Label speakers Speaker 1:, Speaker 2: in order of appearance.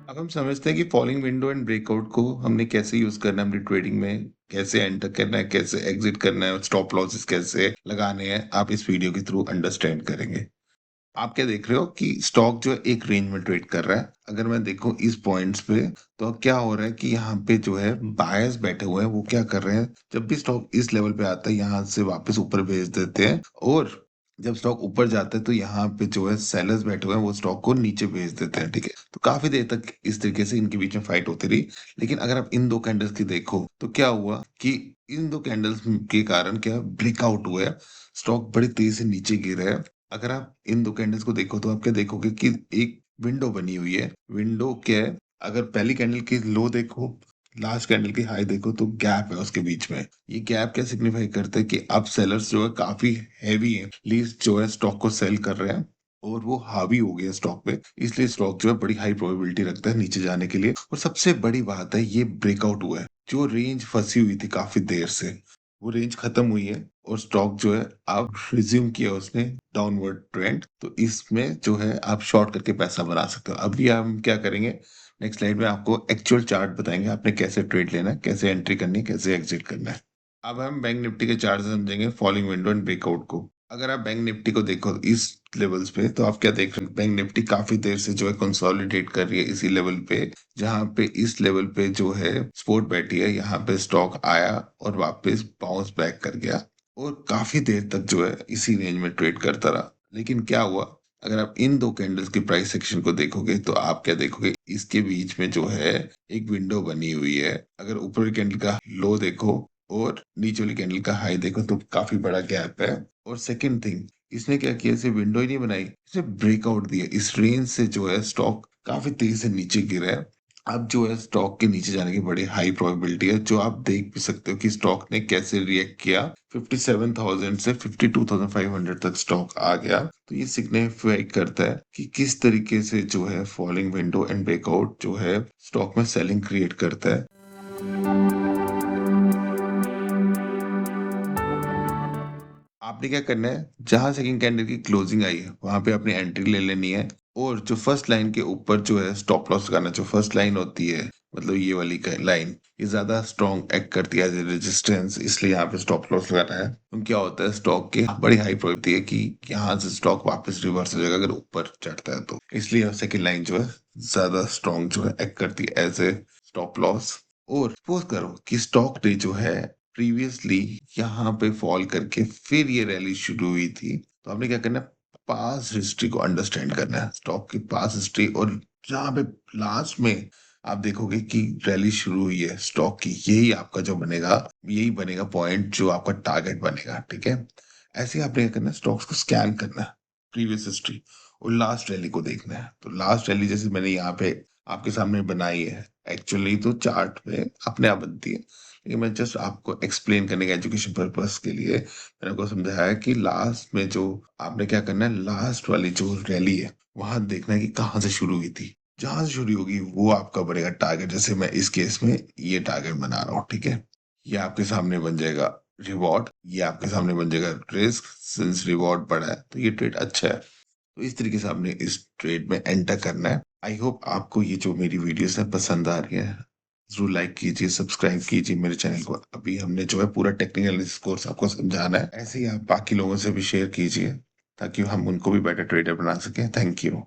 Speaker 1: अब हम समझते हैं कि फॉलिंग विंडो एंड ब्रेकआउट को हमने कैसे यूज करना है अपनी ट्रेडिंग में, कैसे एंटर करना है, कैसे एग्जिट करना है, स्टॉप लॉसेस कैसे लगाने हैं, आप इस वीडियो के थ्रू अंडरस्टैंड करेंगे। आप क्या देख रहे हो कि स्टॉक जो है एक रेंज में ट्रेड कर रहा है। अगर मैं देखूं इस पॉइंट्स पे, तो अब क्या हो रहा है कि यहाँ पे जो है बायर्स बैठे हुए हैं, वो क्या कर रहे हैं, जब भी स्टॉक इस लेवल पे आता है यहाँ से वापस ऊपर भेज देते हैं, और जब स्टॉक ऊपर जाता है तो यहाँ पे जो है सेलर्स बैठे हुए हैं वो स्टॉक को नीचे भेज देते हैं। ठीक है, तो काफी देर तक इस तरीके से इनके बीच में फाइट होती रही। लेकिन अगर आप इन दो कैंडल्स की देखो तो क्या हुआ कि इन दो कैंडल्स के कारण क्या ब्रेकआउट हुआ है, स्टॉक बड़ी तेजी से नीचे गिरा है। अगर आप इन दो कैंडल्स को देखो तो आप क्या देखोगे कि एक विंडो बनी हुई है। विंडो क्या है, अगर पहली कैंडल की लो देखो, लास्ट कैंडल की हाई देखो, तो गैप है उसके बीच में। ये गैप क्या सिग्निफाई करता है कि अब सेलर्स जो है काफी हैवी है, लीज जो है स्टॉक को सेल कर रहे हैं और वो हावी हो गया स्टॉक पे, इसलिए स्टॉक जो है बड़ी हाई प्रोबेबिलिटी रखता है नीचे जाने के लिए। और सबसे बड़ी बात है, ये ब्रेकआउट हुआ है। जो रेंज फंसी हुई थी काफी देर से, वो रेंज खत्म हुई है और स्टॉक जो है अब रिज्यूम किया उसने डाउनवर्ड ट्रेंड। तो इसमें जो है आप शॉर्ट करके पैसा बना सकते हो। अभी हम क्या करेंगे, नेक्स्ट स्लाइड में आपको एक्चुअल चार्ट बताएंगे आपने कैसे ट्रेड लेना है, कैसे एंट्री करनी है, कैसे एग्जिट करना है। अब हम बैंक निफ्टी के चार्ट समझेंगे, फॉलिंग विंडो एंड ब्रेकआउट को। अगर आप बैंक निफ्टी को देखो इस लेवल्स पे, तो आप क्या देख रहे हो, बैंक निफ्टी काफी देर से जो है कंसोलिडेट कर रही है इसी लेवल पे, जहां पे इस लेवल पे जो है सपोर्ट बैठी है। यहाँ पे स्टॉक आया और वापस बाउंस बैक कर गया और काफी देर तक जो है इसी रेंज में ट्रेड करता रहा। लेकिन क्या हुआ, अगर आप इन दो कैंडल्स की प्राइस सेक्शन को देखोगे तो आप क्या देखोगे, इसके बीच में जो है एक विंडो बनी हुई है। अगर ऊपर वाली कैंडल का लो देखो और नीचे वाली कैंडल का हाई देखो तो काफी बड़ा गैप है। और सेकंड थिंग, इसने क्या किया, इसे विंडो ही नहीं बनाई, इसे ब्रेकआउट दिया। इस रेंज से जो है स्टॉक काफी तेजी से नीचे गिरा है। अब जो है स्टॉक के नीचे जाने की बड़ी हाई प्रोबेबिलिटी है, जो आप देख भी सकते हो कि स्टॉक ने कैसे रिएक्ट किया। 57,000 से 52,500 तक स्टॉक आ गया। तो ये सिग्निफाई करता है कि किस तरीके से जो है फॉलिंग विंडो एंड ब्रेकआउट जो है स्टॉक में सेलिंग क्रिएट करता है। आपने क्या करना है, जहां सेकंड कैंडल की क्लोजिंग आई है वहां पे अपनी एंट्री ले लेनी है। और जो फर्स्ट लाइन के ऊपर जो है स्टॉप लॉस लगाना, जो फर्स्ट लाइन होती है, मतलब ये वाली लाइन, ये ज्यादा स्ट्रॉन्ग एक्ट करती है एज ए रेजिस्टेंस, इसलिए यहाँ पे स्टॉप लॉस लगाना है। तो क्या होता है, स्टॉक की बड़ी हाई प्रोबेबिलिटी है कि यहाँ से स्टॉक वापस रिवर्स हो जाएगा अगर ऊपर चढ़ता है तो, इसलिए सेकंड लाइन जो है ज्यादा स्ट्रॉन्ग जो है एक्ट करती है एज ए स्टॉप लॉस। और सपोज करो कि स्टॉक ने जो है प्रीवियसली यहाँ पे फॉल करके फिर ये रैली शुरू हुई थी, तो आपने क्या करना है, पास हिस्ट्री को अंडरस्टैंड करना है, स्टॉक की पास हिस्ट्री। और जहाँ पे लास्ट में आप देखोगे कि रैली शुरू हुई है स्टॉक की, यही आपका जो बनेगा, यही बनेगा पॉइंट जो आपका टारगेट बनेगा। ठीक है, ऐसे ही आपने क्या करना है, स्टॉक्स को स्कैन करना है, प्रीवियस हिस्ट्री और लास्ट रैली को देखना है। तो लास्ट रैली जैसे मैंने यहाँ पे आपके सामने बनाई है, एक्चुअली तो चार्ट पे अपने आप बनती है, लेकिन मैं जस्ट आपको एक्सप्लेन करने के एजुकेशन पर्पस के लिए मैंने आपको समझाया कि लास्ट में जो आपने क्या करना है, लास्ट वाली जो रैली है वहां देखना है कि कहाँ से शुरू हुई थी। जहां से शुरू होगी वो आपका बनेगा टारगेट। जैसे मैं इस केस में ये टारगेट बना रहा हूँ, ठीक है, ये आपके सामने बन जाएगा रिवॉर्ड, ये आपके सामने बन जाएगा रिस्क। सिंस रिवॉर्ड बड़ा है तो ये ट्रेड अच्छा है। तो इस तरीके से आपने इस ट्रेड में एंटर करना है। आई होप आपको ये जो मेरी वीडियोस है पसंद आ रही है। जरूर लाइक कीजिए, सब्सक्राइब कीजिए मेरे चैनल को। अभी हमने जो है पूरा टेक्निकल कोर्स आपको समझाना है, ऐसे ही आप बाकी लोगों से भी शेयर कीजिए ताकि हम उनको भी बेटर ट्रेडर बना सकें। Thank you.